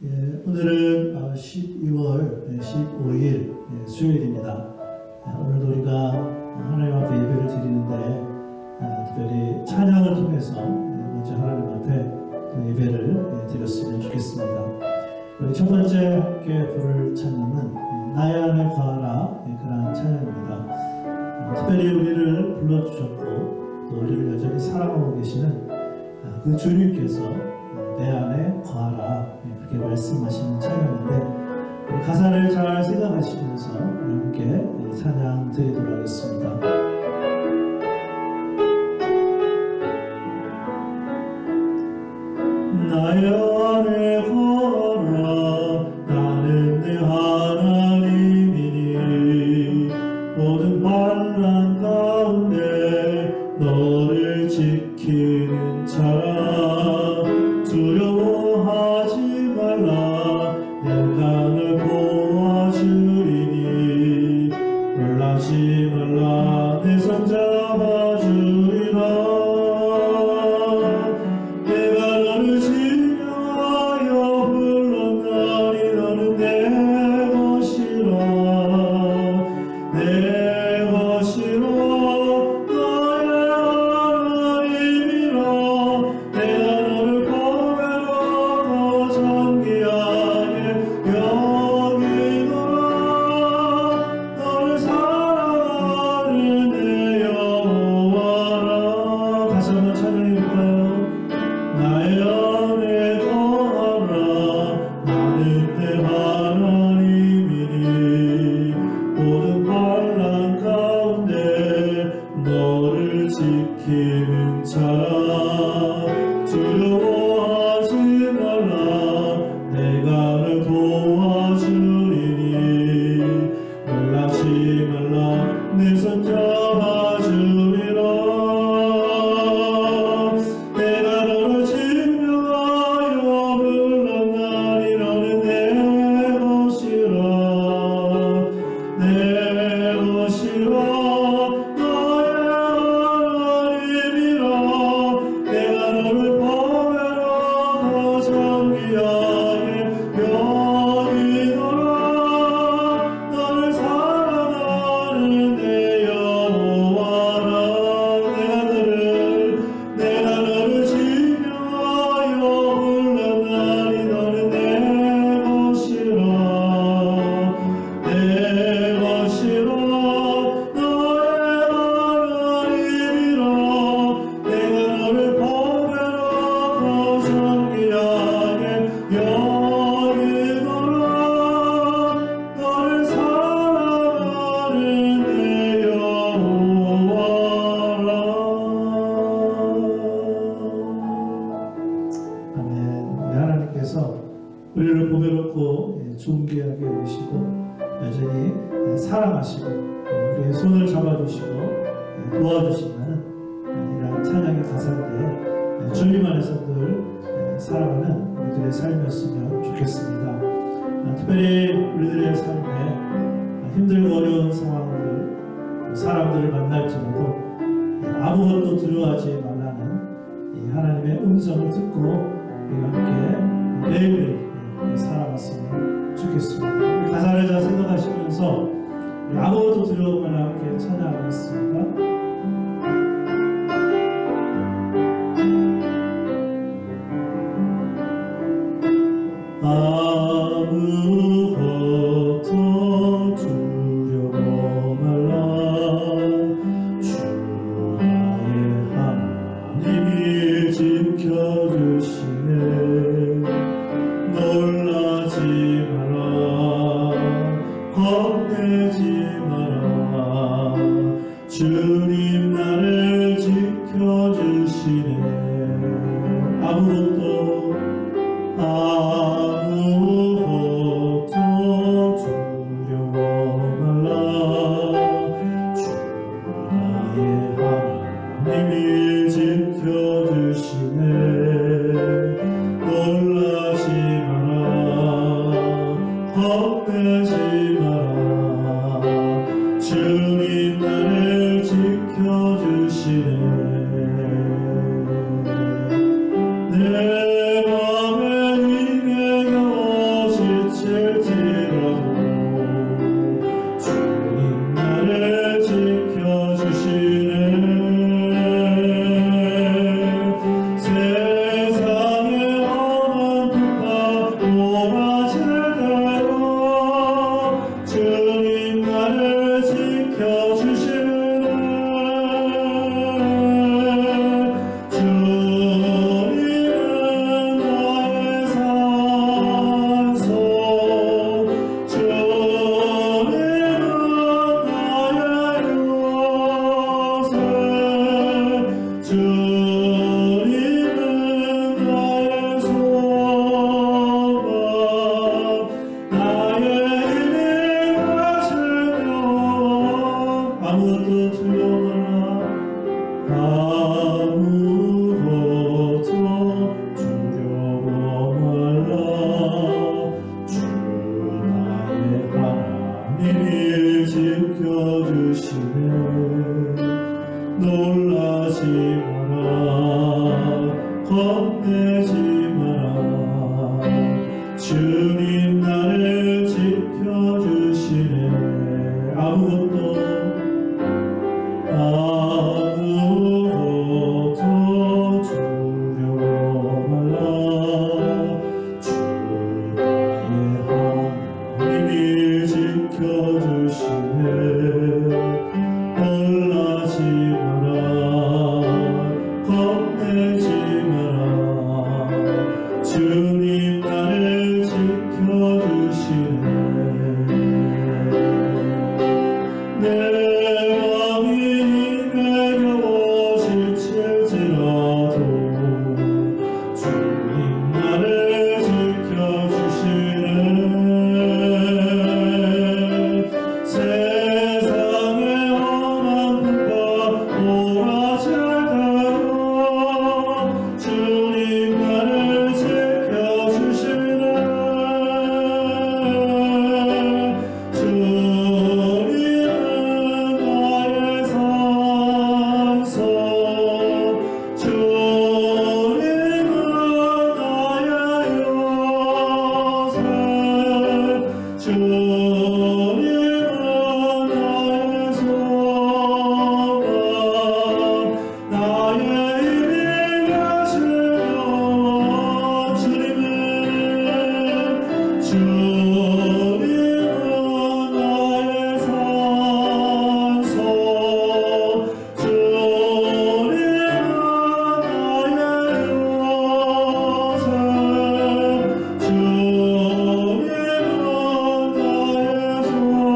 오늘은 12월 15일 수요일입니다. 오늘도 우리가 하나님 앞에 예배를 드리는데 특별히 찬양을 통해서 먼저 하나님 앞에 예배를 드렸으면 좋겠습니다. 우리 첫 번째 함께 부를 찬양은 나의 안에 거하라, 그런 찬양입니다. 특별히 우리를 불러주셨고 또 우리를 여전히 사랑하고 계시는 그 주님께서 내 안에 거하라, 그렇게 말씀하시는 찬양인데 우리 가사를 잘 생각하시면서 함께 찬양 드리도록 하겠습니다. 나의 안에 거하라, 나는 내 하나님이니 모든 환난 가운데 너를 지키는 자라. 두려워하지 말라, 내가 널 도와주리니 놀라지 말라, 내 손 잡아주리라. 내가 너를 진영하여 불렀나니 너는 내 것이라, 내 것이라. 나의 하나님이라. 내가 너를 보배로고 존귀하게 여기노라. 너를 사랑하는 내 여호와라. 다시 한번 찬양해볼까요? 나의 안에 거하라, 나는 내 하나님이니 모든 환난 가운데 너를 지키는 자라. 두려워하지 말라, 내가 널 도와주리니 놀라지 말라, 내 손 잡아주리라. 내가 너를 진명하여 불렀나니 너는 내 것이라, 내 것이라. 나의 하나님이라. 내가 너를 보배로고 존귀하게 여기노라. 너를 사랑하는 내 여호와라. 내가 너를 진명하여 불렀나니 너는 내 것이라, 내 것이라. 나의 하나님이라. 내가 너를 보배로고 존귀하게 여기노라. 너를 사랑하는 내 여호와라. 아멘. 하나님께서 우리를 보배롭고 존귀하게 여기시고 여전히 사랑하시고 우리의 손을 잡아주시고 도와주신다는 이런 찬양의 가사인데 주님 안에서 늘 살아가는 우리들의 삶이었으면 좋겠습니다. 특별히 우리들의 삶에 힘들고 어려운 상황들, 사람들을 만날지라도 아무것도 두려워하지 말라는 이 하나님의 음성을 듣고 우리가 함께 매일매일 살아갔으면 좋겠습니다. 가사를 잘 생각하시면서 아무것도 두려워 말라 함께 찬양하겠습니다. 아무것도 두려워 말라, 주 나의 하나님이 지켜주시네. 놀라지 마라, 겁내지 마라, 주님 나를 지켜주시네. 아무것도 두려워 말라, 주 나의 하나님이 지켜주시네. 놀라지 마라, 겁내지 마라, 주님 나를 지켜주시네. 내 맘에 힘에 겁내지 마라. 주님 나를 지켜주시네. 아무것도 두려워 말라. 주 나의 하나님이 지켜주시네. 놀라지 마라. 겁내지 마라. 주님 나를 지켜주시네. 내 왕이 내려오실 지라도 주님 나를 지켜주시네. 세상의 험한 풍파 몰아쳐가도 주님 나를 지켜주시네. 주님은 나의 산성, 주님은 나의 요새, 주님은 나의 소망, 나의 힘이 되시며 주님은 나의 산소, 주님은 나의 요새, 주님은 나의 소망,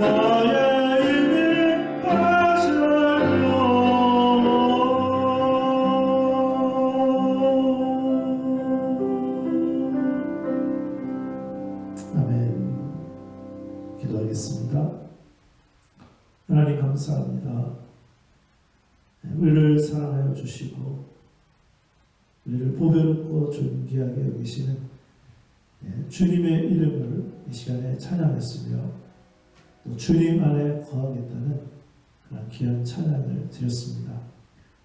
나의 힘이 되시며. 아멘. 기도하겠습니다. 하나님 감사합니다. 우리를 사랑하여 주시고 우리를 보배롭고 존귀하게 여기시는 주님의 이름을 이 시간에 찬양했으며 또 주님 안에 거하겠다는 그런 귀한 찬양을 드렸습니다.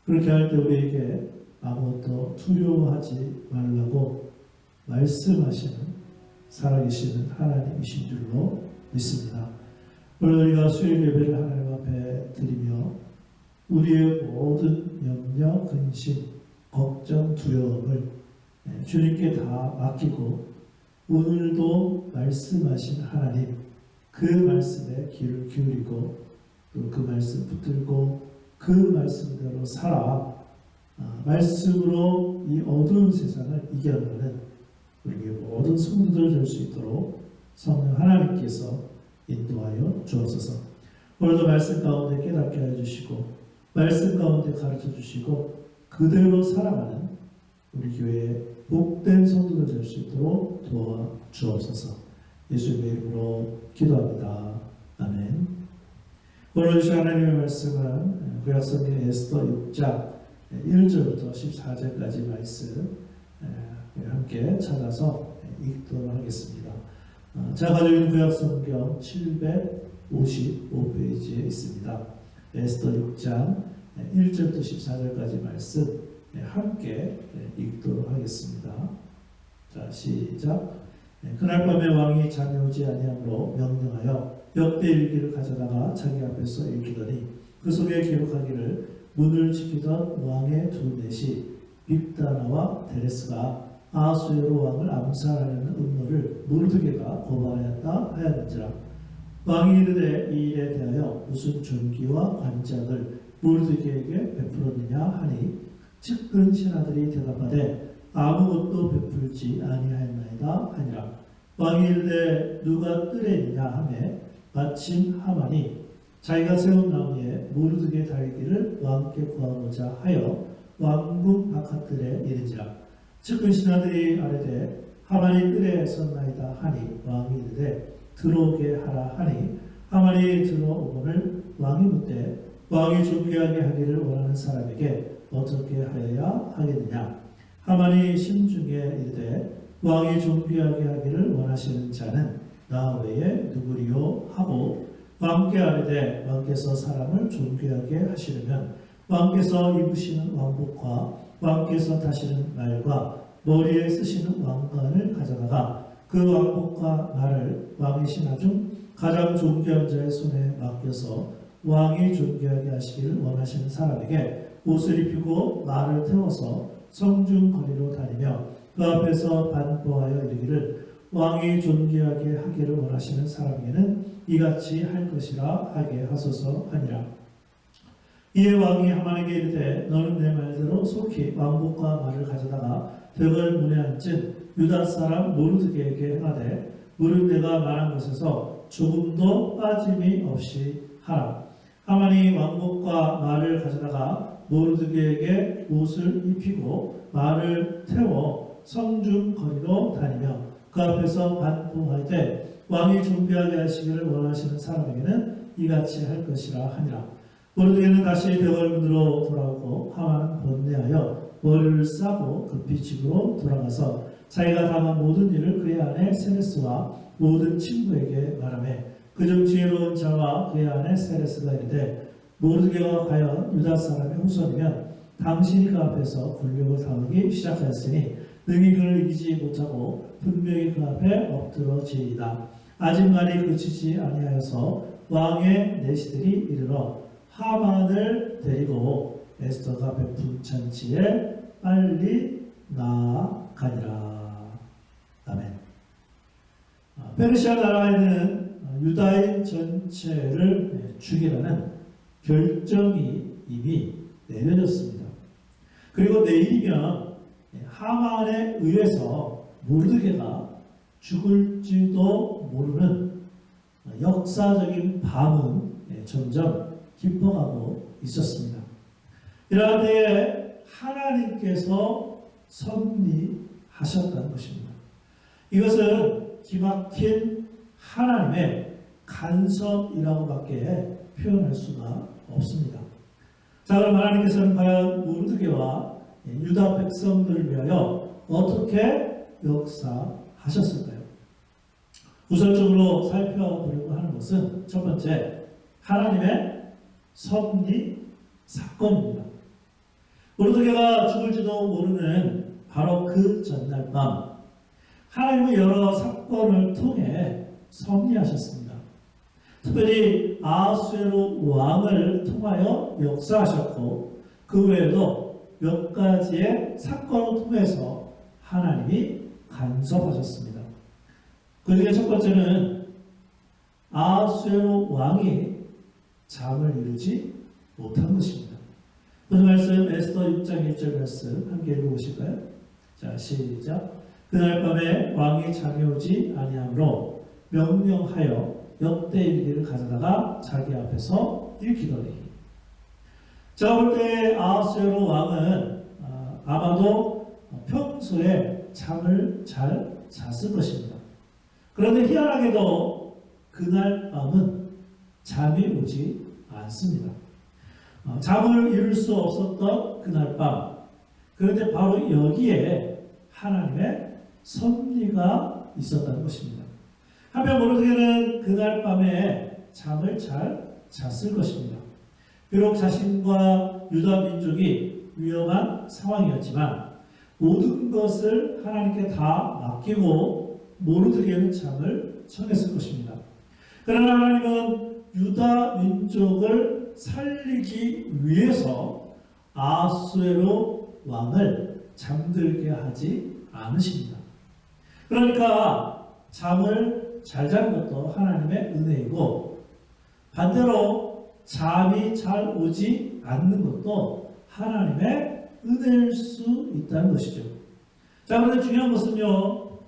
그렇게 할 때 우리에게 아무것도 두려워하지 말라고 말씀하시는 살아계시는 하나님이신 줄로 믿습니다. 오늘 우리가 수요일 예배를 하나님 앞에 드리며 우리의 모든 염려, 근심, 걱정, 두려움을 주님께 다 맡기고 오늘도 말씀하신 하나님 그 말씀에 귀를 기울이고 또 그 말씀 붙들고 그 말씀대로 살아 말씀으로 이 어두운 세상을 이겨내는 우리의 모든 성도들 될 수 있도록 성령 하나님께서 인도하여 주옵소서. 오늘도 말씀 가운데 깨닫게 해주시고 말씀 가운데 가르쳐 주시고 그대로 살아가는 우리 교회의 복된 성도들 될 수 있도록 도와 주옵소서. 예수님의 이름으로 기도합니다. 아멘. 오늘 주신 하나님의 말씀은 구약성경 에스더 6장 1절부터 14절까지 말씀 함께 찾아서 읽도록 하겠습니다. 제가 가지고 있는 구약성경 755페이지에 있습니다. 에스더 6장 1절부터 14절까지 말씀 함께 읽도록 하겠습니다. 자, 시작. 그날 밤에 왕이 잠이 오지 아니함으로 명령하여 역대일기를 가져다가 자기 앞에서 읽히더니 그 속에 기록하기를 문을 지키던 왕의 두 넷이 빅다나와 데레스가 아하수에로 왕을 암살하려는 음모를 모르드게가 고발하였다 하였는지라. 왕이 이르되 이 일에 대하여 무슨 존귀와 관작을 모르드게에게 베풀었느냐 하니 측근 신하들이 대답하되 아무것도 베풀지 아니하였나이다 하니라. 왕이 이르되 누가 뜨레이냐 하매 마침 하만이 자기가 세운 나무에 모르드게 달기를 왕께 구하고자 하여 왕궁 바깥들에 이르니라. 측근 신하들이 아뢰되 하만이 뜰에 섰나이다 하니 왕이 이르되 들어오게 하라 하니 하만이 들어오거늘 왕이 묻되 왕이 존귀하게 하기를 원하는 사람에게 어떻게 하여야 하겠느냐. 하만이 심중에 이르되 왕이 존귀하게 하기를 원하시는 자는 나 외에 누구리요 하고 왕께 아뢰되 왕께서 사람을 존귀하게 하시려면 왕께서 입으시는 왕복과 왕께서 타시는 말과 머리에 쓰시는 왕관을 가져다가 그 왕복과 말을 왕의 신하 중 가장 존귀한 자의 손에 맡겨서 왕이 존귀하게 하시기를 원하시는 사람에게 옷을 입히고 말을 태워서 성중 거리로 다니며 그 앞에서 반포하여 이르기를 왕이 존귀하게 하기를 원하시는 사람에게는 이같이 할 것이라 하게 하소서 하니라. 이에 왕이 하만에게 이르되 너는 내 말대로 속히 왕복과 말을 가져다가 벽을 문에 앉은 유다 사람 모르드게에게 행하되 무릇 내가 말한 것에서 조금도 빠짐이 없이 하라. 하만이 왕복과 말을 가져다가 모르드게에게 옷을 입히고 말을 태워 성중 거리로 다니며 그 앞에서 반포하되 왕이 존귀하게 하시기를 원하시는 사람에게는 이같이 할 것이라 하니라. 모르드게는 다시 벽을 문으로 돌아오고 하만은 번뇌하여 머리를 싸고 급히 집으로 돌아가서 자기가 당한 모든 일을 그의 아내 세레스와 모든 친구에게 말하며 그중 지혜로운 자와 그의 아내 세레스가 이르되 모르드게가 과연 유다 사람의 후손이면 당신이 그 앞에서 굴욕을 당하기 시작하였으니 능히 그를 이기지 못하고 분명히 그 앞에 엎드러지이다. 아직 말이 그치지 아니하여서 왕의 내시들이 이르러 하만을 데리고 에스더가 베푼 잔치에 빨리 나아가니라. 아멘. 페르시아 나라에는 유다인 전체를 죽이라는 결정이 이미 내려졌습니다. 그리고 내일이면 하만에 의해서 모르드게가 죽을지도 모르는 역사적인 밤은 점점 깊어가고 있었습니다. 이러한 때에 하나님께서 섭리하셨다는 것입니다. 이것은 기막힌 하나님의 간섭이라고밖에 표현할 수가 없습니다. 자, 그럼 하나님께서는 과연 모르드게와 유다 백성들을 위하여 어떻게 역사하셨을까요? 우선적으로 살펴보려고 하는 것은 첫 번째, 하나님의 섭리 사건입니다. 모르드게가 죽을지도 모르는 바로 그 전날 밤, 하나님은 여러 사건을 통해 섭리하셨습니다. 특별히 아하수에로 왕을 통하여 역사하셨고 그 외에도 몇 가지의 사건을 통해서 하나님이 간섭하셨습니다. 그 중에 첫 번째는 아하수에로 왕이 잠을 이루지 못한 것입니다. 오늘 말씀 에스더 6장 1절 말씀 함께 읽어보실까요? 자, 시작. 그날 밤에 왕이 잠이 오지 아니하므로 명령하여 역대일기를 가져다가 자기 앞에서 읽히더니. 제가 볼 때 아하수에로 왕은 아마도 평소에 잠을 잘 잤을 것입니다. 그런데 희한하게도 그날 밤은 잠이 오지 않습니다. 잠을 이룰 수 없었던 그날 밤, 그런데 바로 여기에 하나님의 섭리가 있었다는 것입니다. 한편 모르드게는 그날 밤에 잠을 잘 잤을 것입니다. 비록 자신과 유다 민족이 위험한 상황이었지만 모든 것을 하나님께 다 맡기고 모르드게는 잠을 청했을 것입니다. 그러나 하나님은 유다 민족을 살리기 위해서 아하수에로 왕을 잠들게 하지 않으십니다. 그러니까 잠을 잘 자는 것도 하나님의 은혜이고 반대로 잠이 잘 오지 않는 것도 하나님의 은혜일 수 있다는 것이죠. 자, 그런데 중요한 것은요,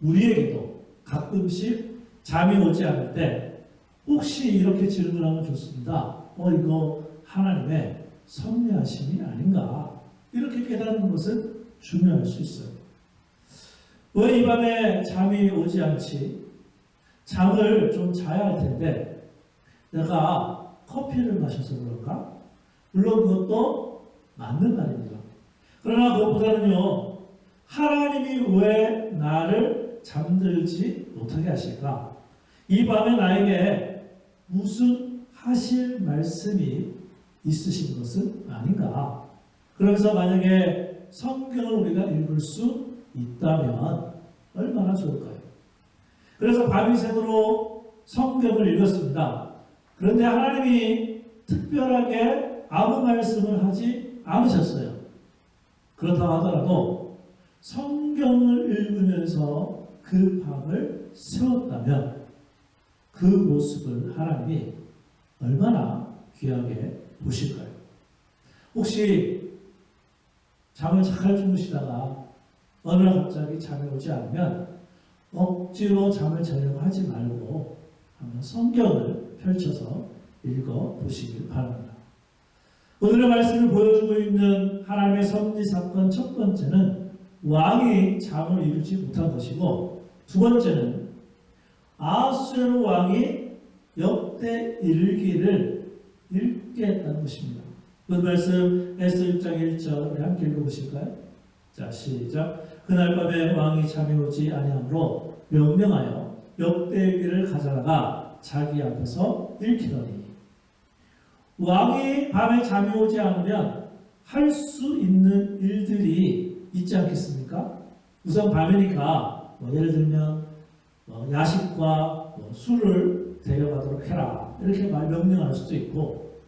우리에게도 가끔씩 잠이 오지 않을 때 혹시 이렇게 질문하면 좋습니다. 이거 하나님의 섭리하심이 아닌가? 이렇게 깨닫는 것은 중요할 수 있어요. 왜 이 밤에 잠이 오지 않지? 잠을 좀 자야 할 텐데 내가 커피를 마셔서 그런가? 물론 그것도 맞는 말입니다. 그러나 그것보다는요, 하나님이 왜 나를 잠들지 못하게 하실까? 이 밤에 나에게 무슨 하실 말씀이 있으신 것은 아닌가. 그러면서 만약에 성경을 우리가 읽을 수 있다면 얼마나 좋을까요? 그래서 밤이 새도록 성경을 읽었습니다. 그런데 하나님이 특별하게 아무 말씀을 하지 않으셨어요. 그렇다고 하더라도 성경을 읽으면서 그 밤을 세웠다면 그 모습을 하나님이 얼마나 귀하게 보실까요? 혹시 잠을 잘 주무시다가 어느 날 갑자기 잠이 오지 않으면 억지로 잠을 자려고 하지 말고 한번 성경을 펼쳐서 읽어보시길 바랍니다. 오늘의 말씀을 보여주고 있는 하나님의 섭리 사건 첫 번째는 왕이 잠을 이루지 못한 것이고, 두 번째는 아하수에로 왕이 역대 일기를 읽게 했다는 것입니다. 그 말씀 에스더 6장 1절 우리 함께 읽어보실까요? 자, 시작. 그날 밤에 왕이 잠이 오지 아니하므로 명령하여 역대일기를 가져다가 자기 앞에서 읽히더니, 왕이 밤에 잠이 오지 않으면 할 수 있는 일들이 있지 않겠습니까? 우선 밤이니까 예를 들면 야식과 술을 데려가도록 해라, 이렇게 명령할 수도 있고,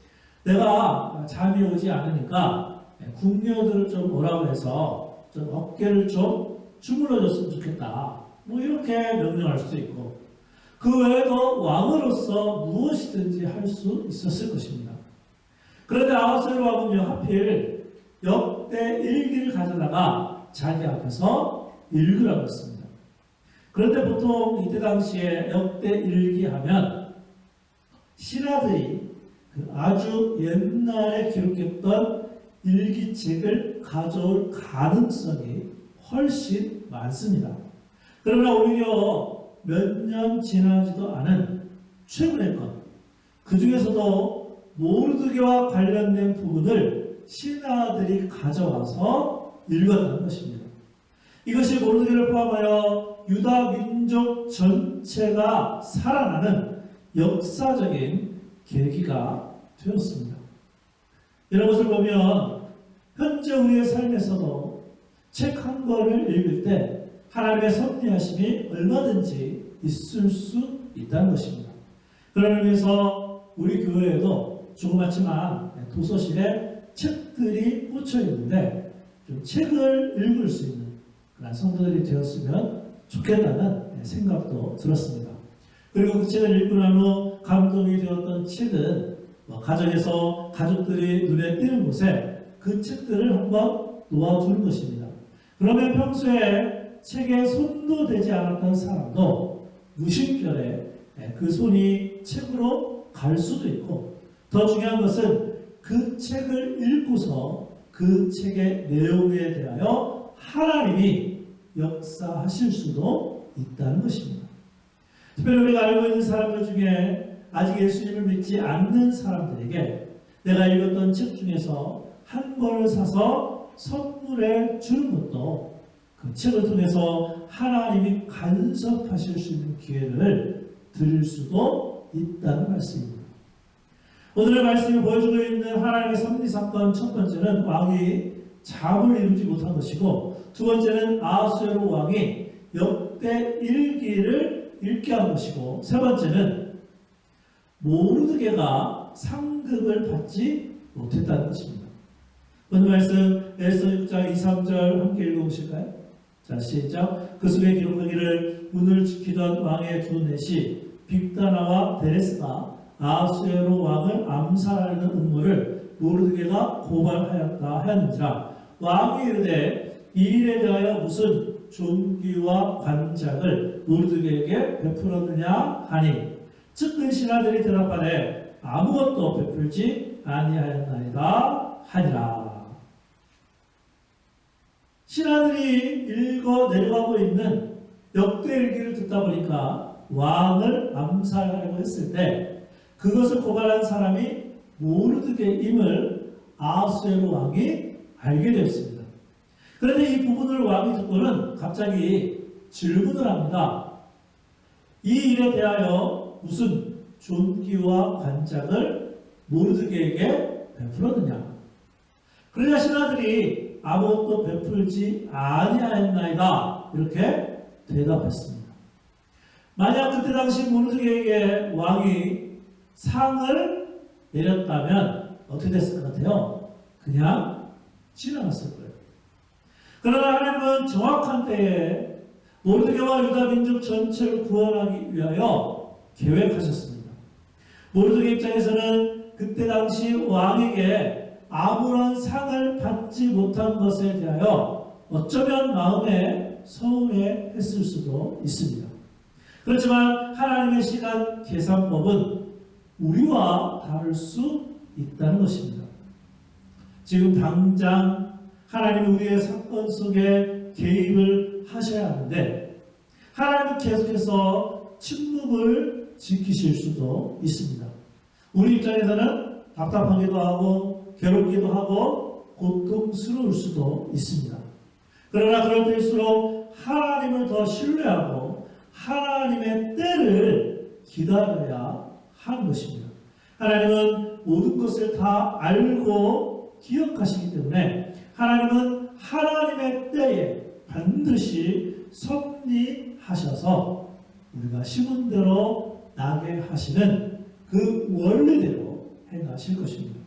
내가 잠이 오지 않으니까 궁녀들을 좀 오라고 해서 좀 어깨를 좀 주물러줬으면 좋겠다, 이렇게 명령할 수도 있고, 그 외에도 왕으로서 무엇이든지 할 수 있었을 것입니다. 그런데 아하수에로 왕은요, 하필 역대 일기를 가져다가 자기 앞에서 읽으라고 했습니다. 그런데 보통 이때 당시에 역대 일기 하면 신하들이 아주 옛날에 기록했던 일기책을 가져올 가능성이 훨씬 많습니다. 그러나 오히려 몇 년 지나지도 않은 최근의 것, 그 중에서도 모르드게와 관련된 부분을 신하들이 가져와서 읽었다는 것입니다. 이것이 모르드게를 포함하여 유다 민족 전체가 살아나는 역사적인 계기가 되었습니다. 이런 것을 보면 현재 우리의 삶에서도 책 한 권을 읽을 때 하나님의 섭리하심이 얼마든지 있을 수 있다는 것입니다. 그런 의미에서 우리 교회에도 조그맣지만 도서실에 책들이 꽂혀 있는데 좀 책을 읽을 수 있는 그런 성도들이 되었으면 좋겠다는 생각도 들었습니다. 그리고 그 책을 읽고 난 후 감동이 되었던 책은 가정에서 가족들이 눈에 띄는 곳에 그 책들을 한번 놓아두는 것입니다. 그러면 평소에 책에 손도 대지 않았던 사람도 무심결에 그 손이 책으로 갈 수도 있고, 더 중요한 것은 그 책을 읽고서 그 책의 내용에 대하여 하나님이 역사하실 수도 있다는 것입니다. 특별히 우리가 알고 있는 사람들 중에 아직 예수님을 믿지 않는 사람들에게 내가 읽었던 책 중에서 한 권을 사서 선물해 주는 것도 그 책을 통해서 하나님이 간섭하실 수 있는 기회를 드릴 수도 있다는 말씀입니다. 오늘의 말씀이 보여주고 있는 하나님의 섭리 사건 첫 번째는 왕이 잠을 이루지 못한 것이고, 두 번째는 아하수에로 왕이 역대 일기를 읽게 한 것이고, 세 번째는 모르드게가 상급을 받지 못했다는 것입니다. 오늘 말씀 에스더 6장 2, 3절 함께 읽어보실까요? 자, 시작. 그 속에 기록하기를 문을 지키던 왕의 두 넷이 빅다나와 데레스가 아하수에로 왕을 암살하려는 음모를 모르드게가 고발하였다 하였는지라. 왕이 이르되 이 일에 대하여 무슨 존귀와 관작을 모르드게에게 베풀었느냐 하니, 측근 신하들이 대답하되 아무것도 베풀지 아니하였나이다 하니라. 신하들이 읽어 내려가고 있는 역대일기를 듣다 보니까 왕을 암살하려고 했을 때 그것을 고발한 사람이 모르드게임을 아하수에로 왕이 알게 되었습니다. 그런데 이 부분을 왕이 듣고는 갑자기 질문을 합니다. 이 일에 대하여 무슨 존귀와 관작을 모르드게에게 베풀었느냐? 그러자 신하들이 아무것도 베풀지 아니하였나이다. 이렇게 대답했습니다. 만약 그때 당시 모르드게에게 왕이 상을 내렸다면 어떻게 됐을 것 같아요? 그냥 지나갔을 거예요. 그러나 하나님은 정확한 때에 모르드게와 유다 민족 전체를 구원하기 위하여 계획하셨습니다. 모르드게 입장에서는 그때 당시 왕에게 아무런 상을 받지 못한 것에 대하여 어쩌면 마음에 서운해했을 수도 있습니다. 그렇지만 하나님의 시간 계산법은 우리와 다를 수 있다는 것입니다. 지금 당장 하나님이 우리의 사건 속에 개입을 하셔야 하는데 하나님은 계속해서 침묵을 지키실 수도 있습니다. 우리 입장에서는 답답하기도 하고 괴롭기도 하고 고통스러울 수도 있습니다. 그러나 그럴 때일수록 하나님을 더 신뢰하고 하나님의 때를 기다려야 하는 것입니다. 하나님은 모든 것을 다 알고 기억하시기 때문에 하나님은 하나님의 때에 반드시 섭리하셔서 우리가 심은 대로 나게 하시는 그 원리대로 행하실 것입니다.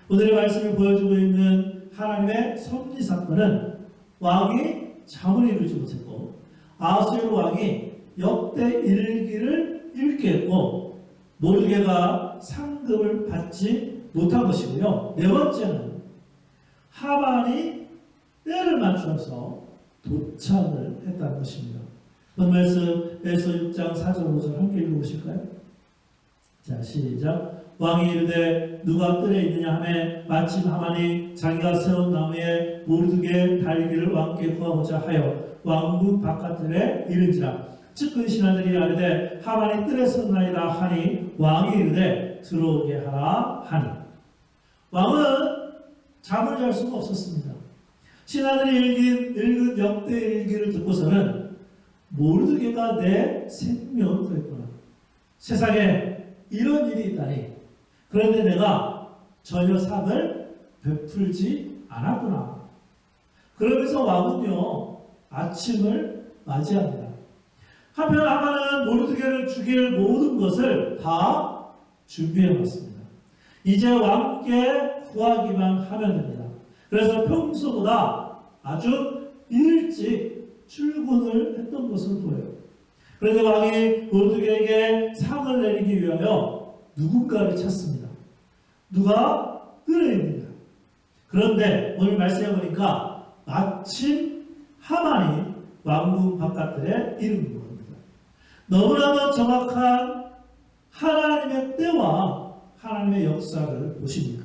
오늘의 말씀이 보여주고 있는 하나님의 섭리 사건은 왕이 잠을 이루지 못했고 아하수에로 왕이 역대 일기를 읽게 했고 모르드게가 상급을 받지 못한 것이고요. 네 번째는 하만이 때를 맞춰서 도착을 했다는 것입니다. 오늘 말씀 에서 6장 4절 5절 함께 읽어보실까요? 자, 시작. 왕이 이르되 누가 뜰에 있느냐 하매 마침 하만이 자기가 세운 나무에 모르드게 달기를 왕께 구하고자 하여 왕궁 바깥들에 이른지라. 즉 그 신하들이 아뢰되 하만이 뜰에 섰나이다 하니 왕이 이르되 들어오게 하라 하니. 왕은 잠을 잘 수가 없었습니다. 신하들이 읽은 역대 일기를 듣고서는 모르드게가 내 생명을 구했구나. 세상에 이런 일이 있다니. 그런데 내가 전혀 상을 베풀지 않았구나. 그러면서 왕은요 아침을 맞이합니다. 한편 하만은 모르드게를 죽일 모든 것을 다 준비해놨습니다. 이제 왕께 구하기만 하면 됩니다. 그래서 평소보다 아주 일찍 출근을 했던 것으로 보여요. 그런데 왕이 모르드게에게 상을 내리기 위하여 누군가를 찾습니다. 누가 뜰에 있느냐. 그런데 오늘 말씀해 보니까 마침 하만이 왕궁 바깥들에 이른 겁니다. 너무나도 정확한 하나님의 때와 하나님의 역사를 보십니까?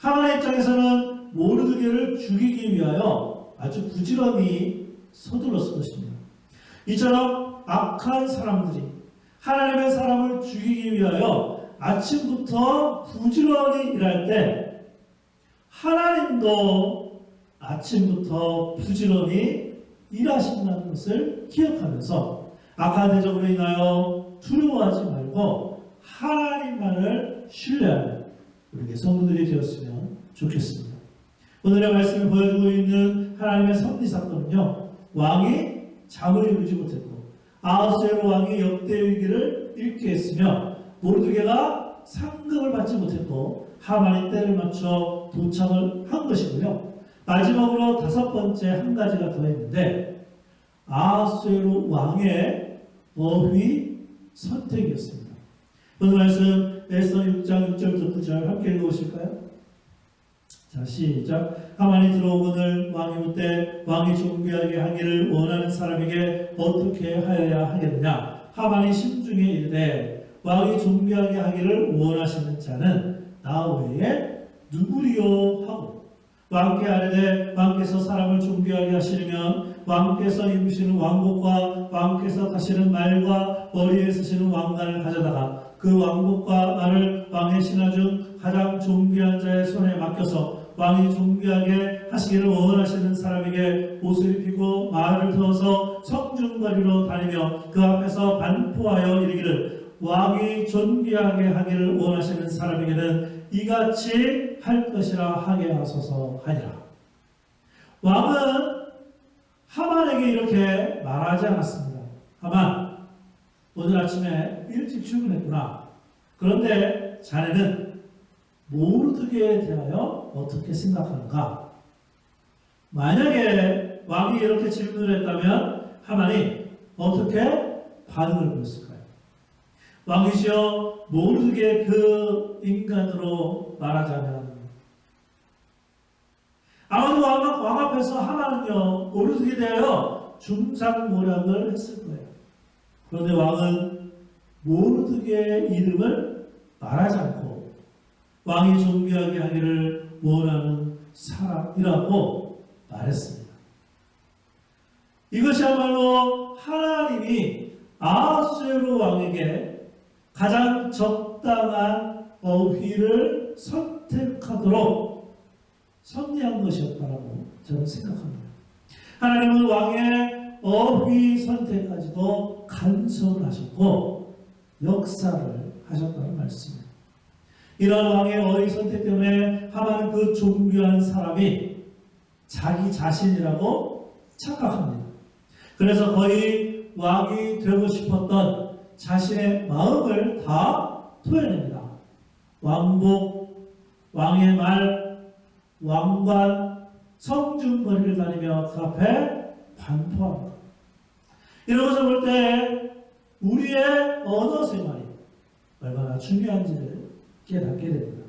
하만의 입장에서는 모르드게를 죽이기 위하여 아주 부지런히 서둘렀을 것입니다. 이처럼 악한 사람들이 하나님의 사람을 죽이기 위하여 아침부터 부지런히 일할 때 하나님도 아침부터 부지런히 일하신다는 것을 기억하면서 악한 대적으로 인하여 두려워하지 말고 하나님만을 신뢰하는 우리에게 성도들이 되었으면 좋겠습니다. 오늘의 말씀을 보여주고 있는 하나님의 섭리 사건은요, 왕이 잠을 이루지 못했고 아하수에로 왕이 역대일기를 읽게 했으며 모르드게가 상급을 받지 못했고 하만이 때를 맞춰 도착을 한 것이고요. 마지막으로 다섯 번째 한 가지가 더 있는데 아하수에로 왕의 어휘 선택이었습니다. 오늘 말씀 에서 6장 6절부터 9절 함께 읽어보실까요? 자, 시작. 하만이 들어오거늘 왕이 묻되 왕이 존귀하게 하기를 원하는 사람에게 어떻게 하여야 하겠느냐. 하만이 심중에 이르되 왕이 존귀하게 하기를 원하시는 자는 나 외에 누구리요 하고 왕께 아뢰되 왕께서 사람을 존귀하게 하시려면 왕께서 입으시는 왕복과 왕께서 가시는 말과 머리에 쓰시는 왕관을 가져다가 그 왕복과 말을 왕의 신하 중 가장 존귀한 자의 손에 맡겨서 왕이 존귀하게 하시기를 원하시는 사람에게 옷을 입히고 말을 태워서 성중거리로 다니며 그 앞에서 반포하여 이르기를 왕이 존귀하게 하기를 원하시는 사람에게는 이같이 할 것이라 하게 하소서 하니라. 왕은 하만에게 이렇게 말하지 않았습니다. 하만, 오늘 아침에 일찍 출근했구나. 그런데 자네는 모르드게에 대하여 어떻게 생각하는가? 만약에 왕이 이렇게 질문을 했다면 하만이 어떻게 반응을 보였을까요? 왕이시여, 모르드게 그 인간으로 말하자면 아마도 왕 앞에서 하만은요 모르드게에 대하여 중상모략을 했을 거예요. 그런데 왕은 모르드게의 이름을 말하지 않고 왕이 존귀하게 하기를 원하는 사람이라고 말했습니다. 이것이야말로 하나님이 아하수에로 왕에게 가장 적당한 어휘를 선택하도록 섭리한 것이었다고 저는 생각합니다. 하나님은 왕의 어휘 선택까지도 간섭하셨고 역사를 하셨다는 말씀입니다. 이런 왕의 어휘 선택 때문에 하만은 그 존귀한 사람이 자기 자신이라고 착각합니다. 그래서 거의 왕이 되고 싶었던 자신의 마음을 다 토해냅니다. 왕복, 왕의 말, 왕관, 성중거리를 다니며 그 앞에 반포합니다. 이런 것을 볼 때 우리의 언어 생활이 얼마나 중요한지를 깨닫게 됩니다.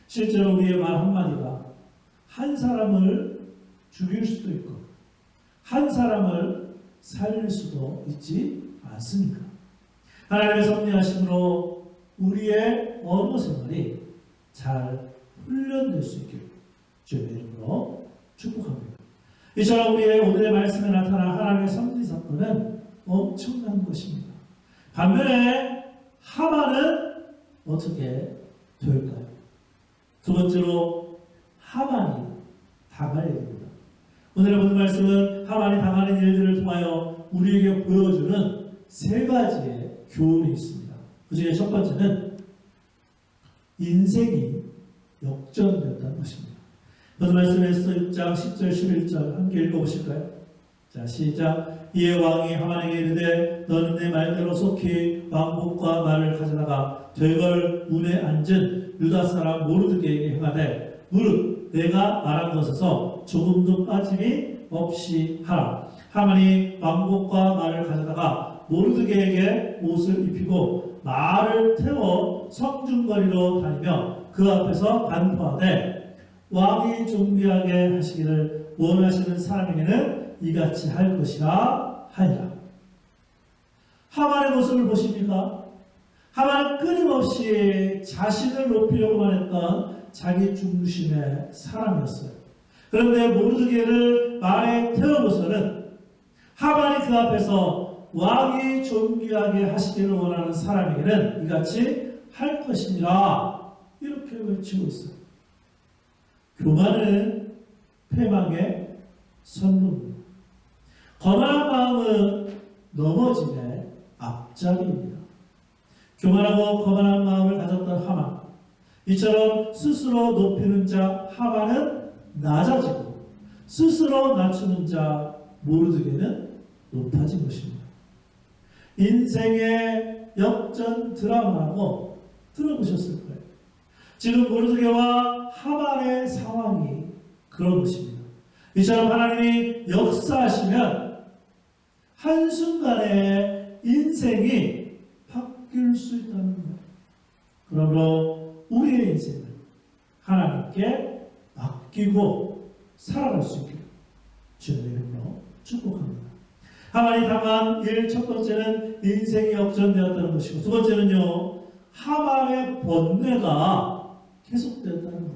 실제로 우리의 말 한마디가 한 사람을 죽일 수도 있고 한 사람을 살릴 수도 있지 않습니까? 하나님의 섭리하심으로 우리의 언어 생활이 잘 훈련될 수 있기를 주의 이름으로 축복합니다. 이처럼 우리의 오늘의 말씀에 나타난 하나님의 섭리 사건은 엄청난 것입니다. 반면에 하만은 어떻게 될까요? 두 번째로 하만이 당할 일입니다. 오늘의 본 말씀은 하만이 당하는 일들을 통하여 우리에게 보여주는 세 가지의 교훈이 있습니다. 그 중에 첫 번째는 인생이 역전되었다는 것입니다. 본 말씀에서 6장 10절 11절 함께 읽어보실까요? 자, 시작. 이에 왕이 하만에게 이르되 너는 내 말대로 속히 왕복과 말을 가져다가 되걸 문에 앉은 유다 사람 모르드게에게 행하되 무릇 내가 말한 것에서 조금도 빠짐이 없이 하라. 하만이 왕복과 말을 가져다가 모르드게에게 옷을 입히고 말을 태워 성중거리로 다니며 그 앞에서 반포하되 왕이 존귀하게 하시기를 원하시는 사람에게는 이같이 할 것이라 하니라. 하만의 모습을 보십니까? 하만은 끊임없이 자신을 높이려고만 했던 자기 중심의 사람이었어요. 그런데 모르드게를 말에 태워보서는 하만이 그 앞에서 왕이 존귀하게 하시기를 원하는 사람에게는 이같이 할 것이니라 이렇게 외치고 있어요. 교만은 패망의 선봉입니다. 거만한 마음은 넘어짐의 앞자리입니다. 교만하고 거만한 마음을 가졌던 하만, 이처럼 스스로 높이는 자 하만은 낮아지고 스스로 낮추는 자 모르드게는 높아진 것입니다. 인생의 역전 드라마라고 들어보셨을 거예요. 지금 모르드게와 하만의 상황이 그런 것입니다. 이처럼 하나님이 역사하시면 한순간에 인생이 바뀔 수 있다는 거예요. 그러므로 우리의 인생을 하나님께 맡기고 살아갈 수 있기를 주의 이름으로 축복합니다. 하만이 당한 일 첫 번째는 인생이 역전되었다는 것이고, 두 번째는요 하만의 번뇌가 계속되었다는 거예요.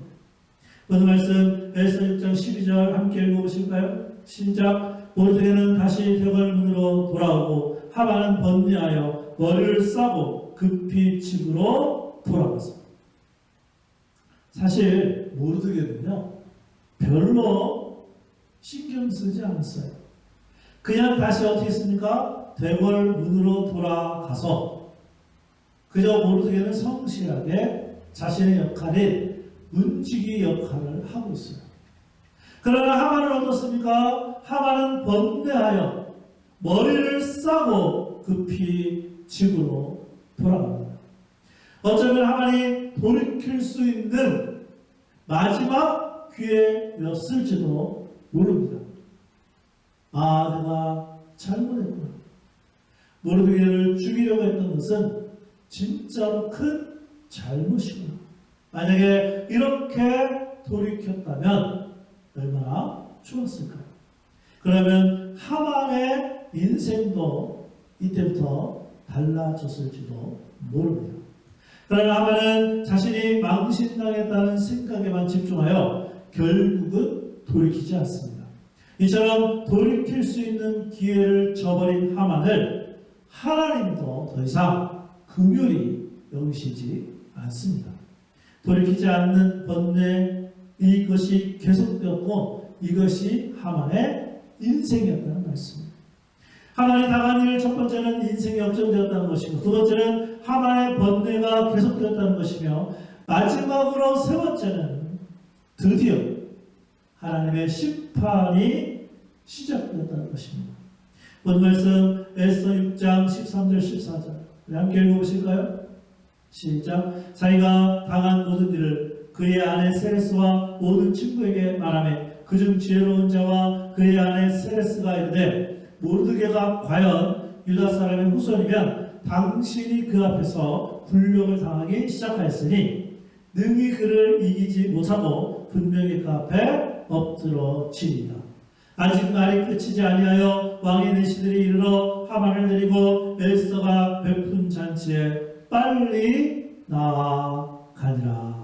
오늘 말씀 에스더 6장 12절 함께 읽어보실까요? 시작. 모르드게는 다시 대궐문으로 돌아오고 하만은 번뇌하여 머리를 싸고 급히 집으로 돌아갔습니다. 사실 모르드게는요 별로 신경 쓰지 않았어요. 그냥 다시 어떻게 했습니까? 대궐문으로 돌아가서 그저 모르드게는 성실하게 자신의 역할인 문지기 역할을 하고 있어요. 그러나 하만은 어떻습니까? 하만은 번뇌하여 머리를 싸고 급히 집으로 돌아갑니다. 어쩌면 하만이 돌이킬 수 있는 마지막 기회였을지도 모릅니다. 아, 내가 잘못했구나. 모르드게를 죽이려고 했던 것은 진짜로 큰 잘못이구나. 만약에 이렇게 돌이켰다면 얼마나 좋았을까요? 그러면 하만의 인생도 이때부터 달라졌을지도 모릅니다. 그러나 하만은 자신이 망신당했다는 생각에만 집중하여 결국은 돌이키지 않습니다. 이처럼 돌이킬 수 있는 기회를 저버린 하만을 하나님도 더 이상 긍휼히 여기시지 않습니다. 돌이키지 않는 번뇌, 이것이 계속되었고 이것이 하만의 인생이었다는 말씀입니다. 하만이 당한 일 첫 번째는 인생이 역전되었다는 것이고, 두 번째는 하만의 번뇌가 계속되었다는 것이며, 마지막으로 세 번째는 드디어 하나님의 심판이 시작되었다는 것입니다. 본 말씀 에스더 6장 13절 14절 함께 읽어보실까요? 시작. 자기가 당한 모든 일을 그의 아내 세레스와 모든 친구에게 말하며 그중 지혜로운 자와 그의 아내 세레스가 이르되 모르드게가 과연 유다 사람의 후손이면 당신이 그 앞에서 굴욕을 당하기 시작하였으니 능히 그를 이기지 못하고 분명히 그 앞에 엎드러지리다. 아직 말이 끝이지 아니하여 왕의 내시들이 이르러 하만을 데리고 에스더가 베푼 잔치에 빨리 나아가니라.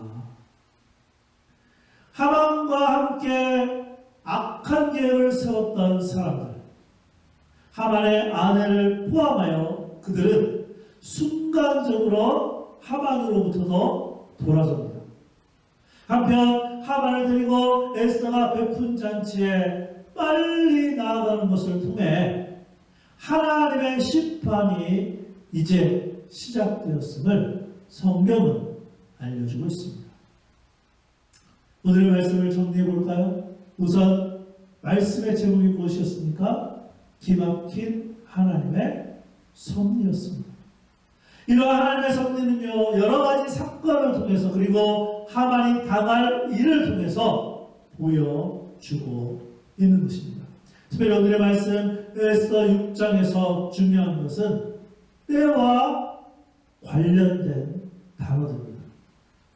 하만과 함께 악한 계획을 세웠던 사람들, 하만의 아내를 포함하여 그들은 순간적으로 하만으로부터도 돌아섭니다. 한편 하만을 데리고 에스더가 베푼 잔치에 빨리 나아가는 것을 통해 하나님의 심판이 이제 시작되었음을 성경은 알려주고 있습니다. 오늘의 말씀을 정리해 볼까요? 우선 말씀의 제목이 무엇이었습니까? 기막힌 하나님의 섭리였습니다. 이러한 하나님의 섭리는요, 여러 가지 사건을 통해서 그리고 하만이 당할 일을 통해서 보여주고 있는 것입니다. 특별히 오늘의 말씀 에스더 6장에서 중요한 것은 때와 관련된 단어들입니다.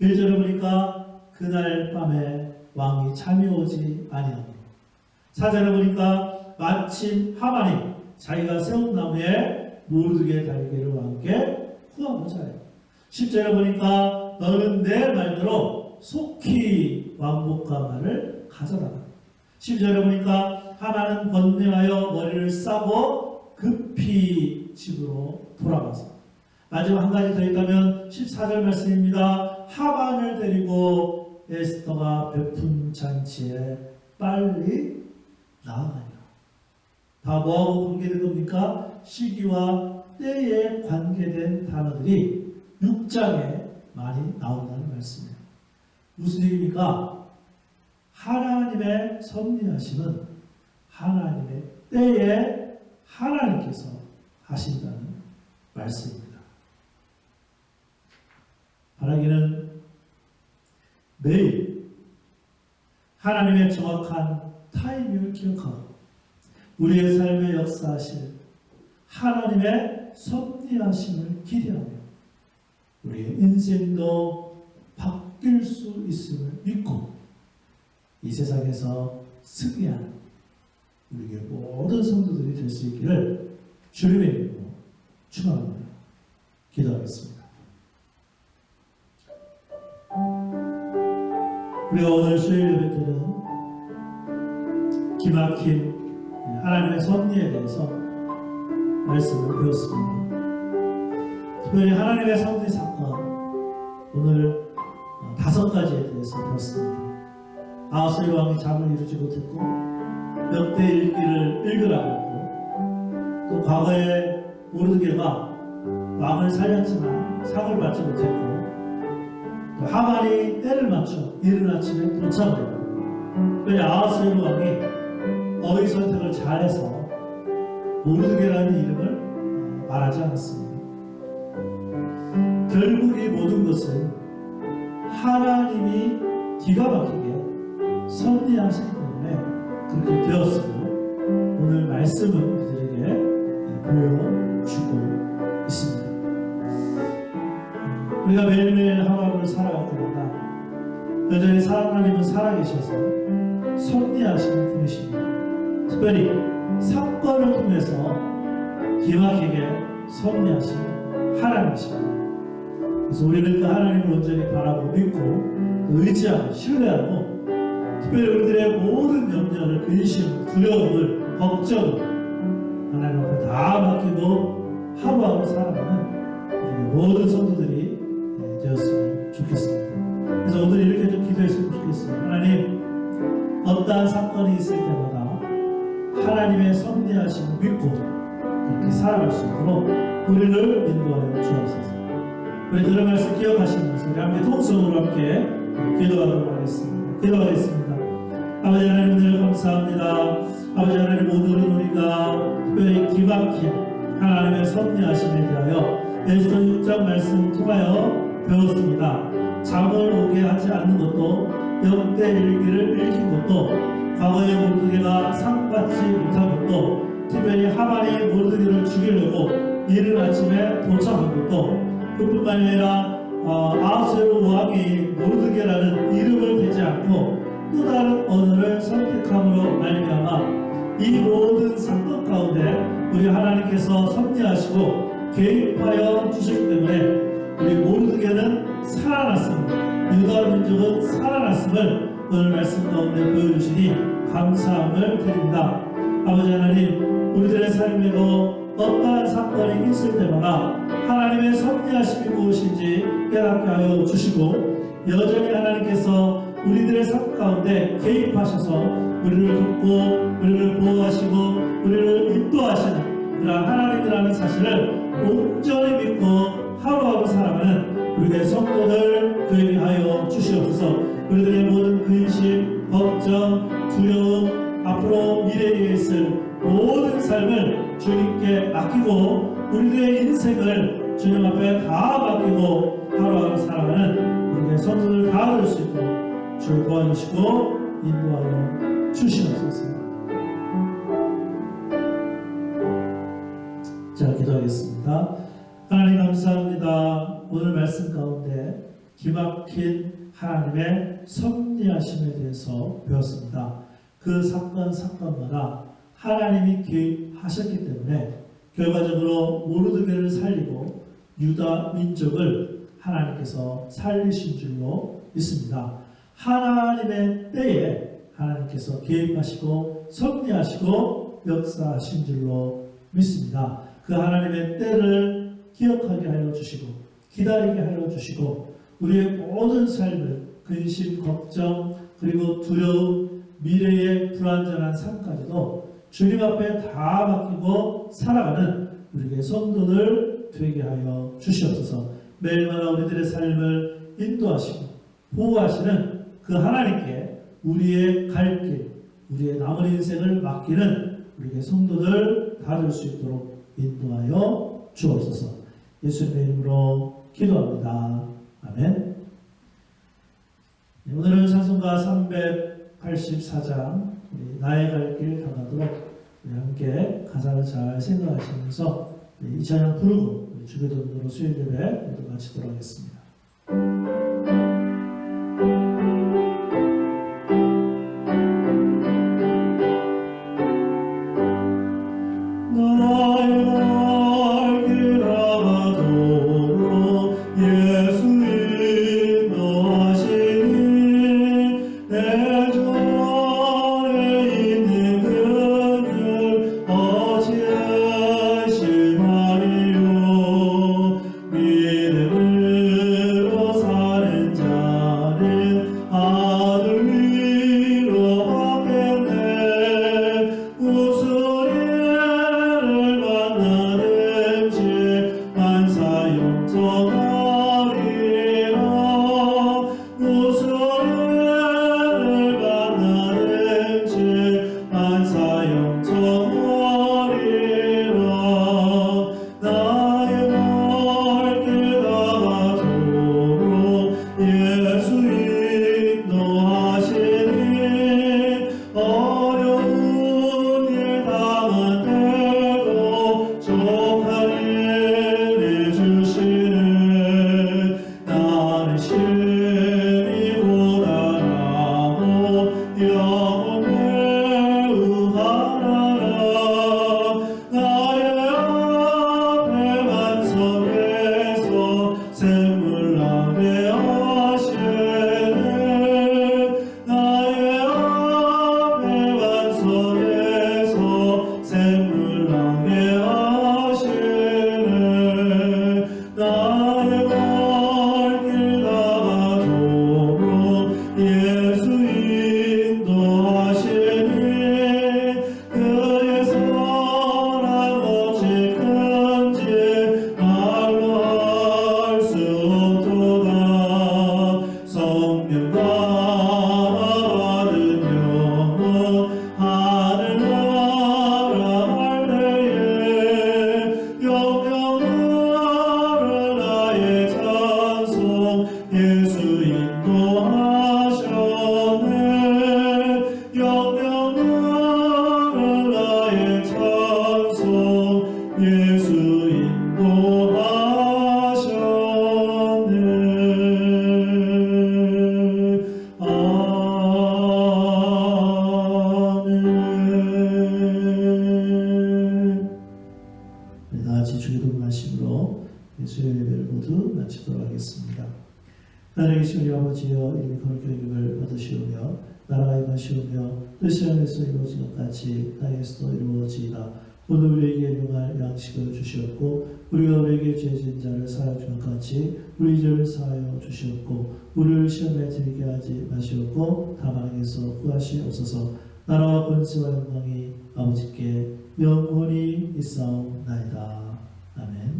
1절에 보니까 그날 밤에 왕이 잠이 오지 아니하므로, 4절에 보니까 마침 하만이 자기가 세운 나무에 모르드게 달기를 왕께 구하고자 해요. 10절에 보니까 너는 내 말대로 속히 왕복과 말을 가져다가, 12절에 보니까 하만은 번뇌하여 머리를 싸고 급히 집으로 돌아가서, 마지막 한 가지 더 있다면 14절 말씀입니다. 하만을 데리고 에스더가 베푼 잔치에 빨리 나아가니라. 다 뭐하고 관계된 겁니까? 시기와 때에 관계된 단어들이 6장에 많이 나온다는 말씀이에요. 무슨 얘기입니까? 하나님의 섭리하심은 하나님의 때에 하나님께서 하신다는 말씀입니다. 바라기는 매일 하나님의 정확한 타이밍을 기억하고 우리의 삶에 역사하실 하나님의 섭리하심을 기대하며 우리의 인생도 바뀔 수 있음을 믿고 이 세상에서 승리한 우리의 모든 성도들이 될 수 있기를 주님의 이름으로 축원합니다. 기도하겠습니다. 우리가 오늘 수요일 예배 때는 기막힌 하나님의 섭리에 대해서 말씀을 배웠습니다. 특별히 하나님의 섭리 사건, 오늘 5가지에 대해서 배웠습니다. 아하스의 왕이 잠을 이루지 못했고 역대 일기를 읽으라고 했고, 또 과거에 모르드게가 왕을 살렸지만 상을 받지 못했고, 하만이 때를 맞춰 이른 아침에 도착을. 특별히 아하스웨로 왕이 어휘 선택을 잘해서 모르드게라는 이름을 말하지 않았습니다. 결국 이 모든 것은 하나님이 기가 막히게 섭리하시기 때문에 그렇게 되었으며 오늘 말씀은 우리들에게 보여주고 있습니다. 우리가 매일매일 하루하루를 살아갈 때마다 여전히 하나님은 살아계셔서 섭리하시는 분이십니다. 특별히 사건을 통해서 기막히게 섭리하시는 하나님이십니다. 그래서 우리는 그 하나님을 온전히 바라고 믿고 의지하고 신뢰하고 특별히 우리들의 모든 염려를 근심, 두려움을, 걱정을 하나님 앞에 다 맡기고 하루하루 살아가는 우리 모든 성도들이 되었으면 좋겠습니다. 그래서 오늘 이렇게 좀 기도했으면 좋겠어요. 하나님, 어떠한 사건이 있을 때마다 하나님의 섭리하심을 믿고 그렇게 살아갈 수 있도록 우리를 인도하여 주옵소서. 우리 들은 말씀 기억하시면서 우리 함께 통성으로 함께 기도하도록 하겠습니다. 기도하겠습니다. 아버지 하나님, 은혜를 감사합니다. 아버지 하나님, 오늘은 우리가 특별히 기막힌 하나님의 섭리하심에 대하여 에스더 6장 말씀을 통하여 배웠습니다. 잠을 오게 하지 않는 것도 역대 일기를 읽힌 것도 과거의 모르드게가 상받지 못한 것도 특별히 하만이 모르드게를 죽이려고 이른 아침에 도착한 것도 그뿐만 아니라 아하스웨로 왕이 모르드게라는 이름을 대지 않고 또 다른 언어를 선택함으로 말미암아 이 모든 사건 가운데 우리 하나님께서 섭리하시고 개입하여 주시기 때문에 우리 모르드게는 살아났습니다. 유다 민족은 살아났음을 오늘 말씀 가운데 보여주시니 감사함을 드립니다. 아버지 하나님, 우리들의 삶에도 어떠한 사건이 있을 때마다 하나님의 섭리하심이 무엇인지 깨닫게 하여 주시고 여전히 하나님께서 우리들의 삶 가운데 개입하셔서 우리를 돕고 우리를 보호하시고 우리를 인도하시는 그런 하나님이라는 사실을 온전히 믿고 하루하루 살아가는 우리의 성도들 되게 하여 주시옵소서. 우리들의 모든 근심, 걱정, 두려움, 앞으로 미래에 있을 모든 삶을 주님께 맡기고 우리들의 인생을 주님 앞에 다 맡기고 하루하루 살아가는 우리의 성도들 다 될 수 있도록 주를 도와주시고 인도하여 주시옵소서. 자, 기도하겠습니다. 하나님 감사합니다. 오늘 말씀 가운데 기막힌 하나님의 섭리하심에 대해서 배웠습니다. 그 사건마다 하나님이 개입하셨기 때문에 결과적으로 모르드게를 살리고 유다 민족을 하나님께서 살리신 줄로 믿습니다. 하나님의 때에 하나님께서 개입하시고 섭리하시고 역사하신 줄로 믿습니다. 그 하나님의 때를 기억하게 하여 주시고 기다리게 하여 주시고 우리의 모든 삶을 근심, 걱정, 그리고 두려움, 미래의 불안전한 삶까지도 주님 앞에 다 맡기고 살아가는 우리의 성도들 되게 하여 주시옵소서. 매일마다 우리들의 삶을 인도하시고 보호하시는 그 하나님께 우리의 갈 길, 우리의 남은 인생을 맡기는 우리의 성도들 다 될 수 있도록 인도하여 주옵소서. 예수님의 이름으로 기도합니다. 아멘. 오늘은 찬송가 384장 나의 갈 길 다가도록 우리 함께 가사를 잘 생각하시면서 이 찬양 부르고 우리 주기도문으로 수요일 예배 모두 마치도록 하겠습니다. 믿음을 하늘에 계신 우리 아버지여, 이름이 거룩히 여김을 받으시오며 나라가 임하시오며 뜻이 하늘에서 이루어진 것 같이 땅에서도 이루어지이다. 오늘 우리에게 일용할 양식을 주시옵고 우리가 우리에게 죄진 자를 사하여 주는 것 같이 우리 죄를 사하여 주시옵고 우리를 시험에 들게 하지 마시옵고 다만 악에서 구하시옵소서. 나라와 권세와 영광이 아버지께 영원히 있사옵나이다. 아멘.